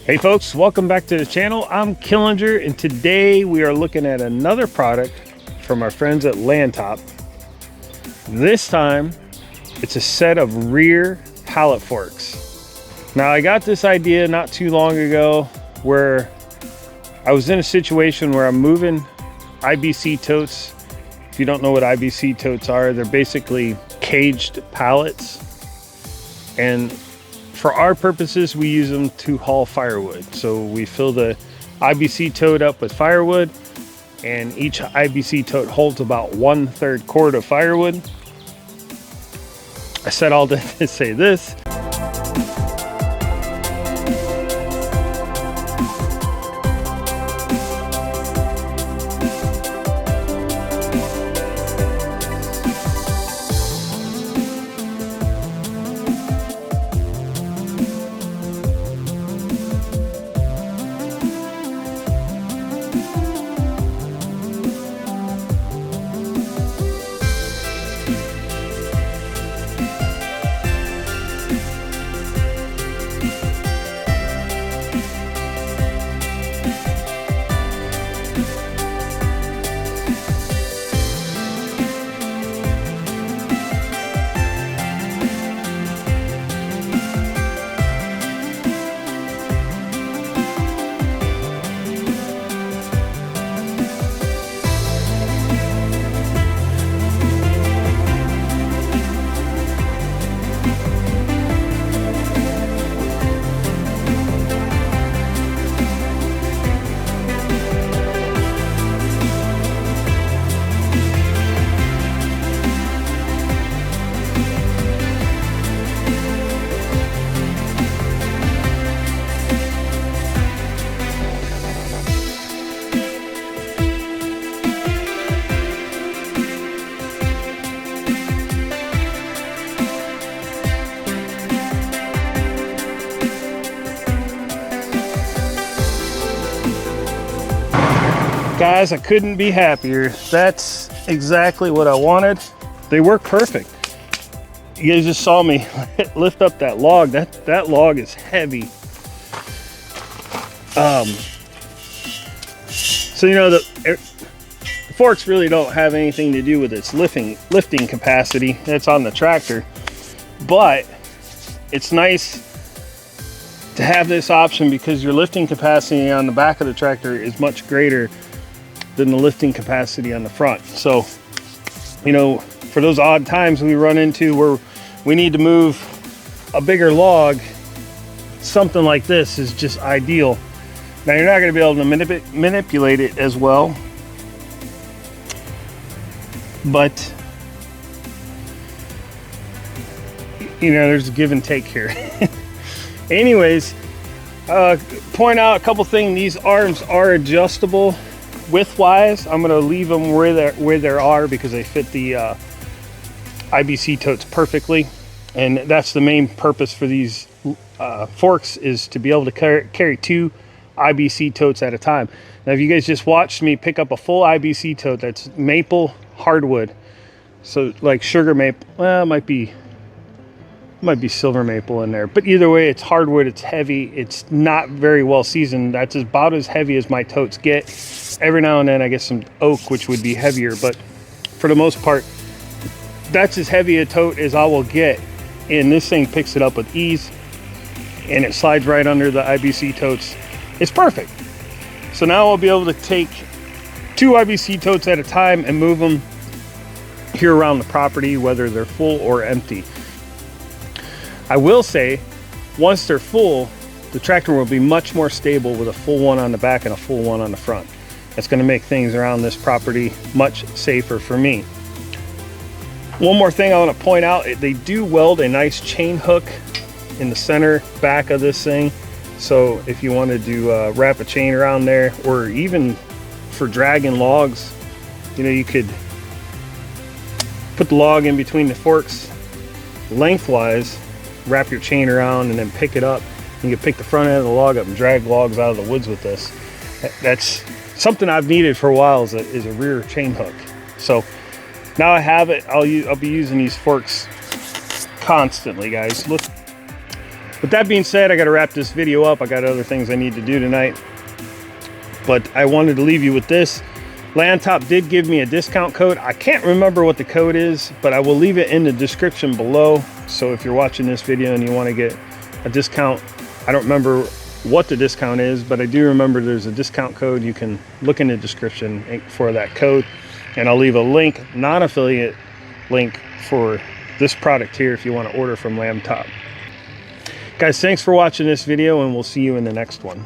Hey folks, welcome back to the channel. I'm Killinger, and today we are looking at another product from our friends at LANDTOP. This time, it's a set of rear pallet forks. Now, I got this idea not too long ago where I was in a situation where I'm moving IBC totes. If you don't know what IBC totes are, they're basically caged pallets. And for our purposes, we use them to haul firewood. So we fill the IBC tote up with firewood, and each IBC tote holds about 1/3 cord of firewood. I said all that to say this. Guys, I couldn't be happier. That's exactly what I wanted. They work perfect. You guys just saw me lift up that log. That log is heavy. So you know, the forks really don't have anything to do with its lifting capacity. That's on the tractor. But it's nice to have this option because your lifting capacity on the back of the tractor is much greater than the lifting capacity on the front. So, you know, for those odd times we run into where we need to move a bigger log, something like this is just ideal. Now, you're not going to be able to manipulate it as well, but you know, there's a give and take here. Anyways, point out a couple things. These arms are adjustable width-wise. I'm going to leave them where they are because they fit the IBC totes perfectly, and that's the main purpose for these forks, is to be able to carry 2 IBC totes at a time. Now, if you guys just watched me pick up a full IBC tote that's maple hardwood, so like sugar maple, well, it might be silver maple in there, but either way, it's hardwood, it's heavy, it's not very well seasoned. That's about as heavy as my totes get. Every now and then I get some oak, which would be heavier, but for the most part, that's as heavy a tote as I will get, and this thing picks it up with ease, and it slides right under the IBC totes. It's perfect. So now I'll be able to take 2 IBC totes at a time and move them here around the property, whether they're full or empty. I will say, once they're full, the tractor will be much more stable with a full one on the back and a full one on the front. That's going to make things around this property much safer for me. One more thing I want to point out, they do weld a nice chain hook in the center back of this thing. So if you wanted to wrap a chain around there, or even for dragging logs, you know, you could put the log in between the forks lengthwise, wrap your chain around, and then pick it up. You can pick the front end of the log up and drag logs out of the woods with this. That's something I've needed for a while, is a rear chain hook. So now I have it. I'll be using these forks constantly, guys. Look, With that being said, I got to wrap this video up. I got other things I need to do tonight, but I wanted to leave you with this. LANDTOP did give me a discount code. I can't remember what the code is, but I will leave it in the description below. So if you're watching this video and you want to get a discount, I don't remember what the discount is, but I do remember there's a discount code. You can look in the description for that code, and I'll leave a link, non-affiliate link, for this product here if you want to order from LANDTOP. Guys, thanks for watching this video, and we'll see you in the next one.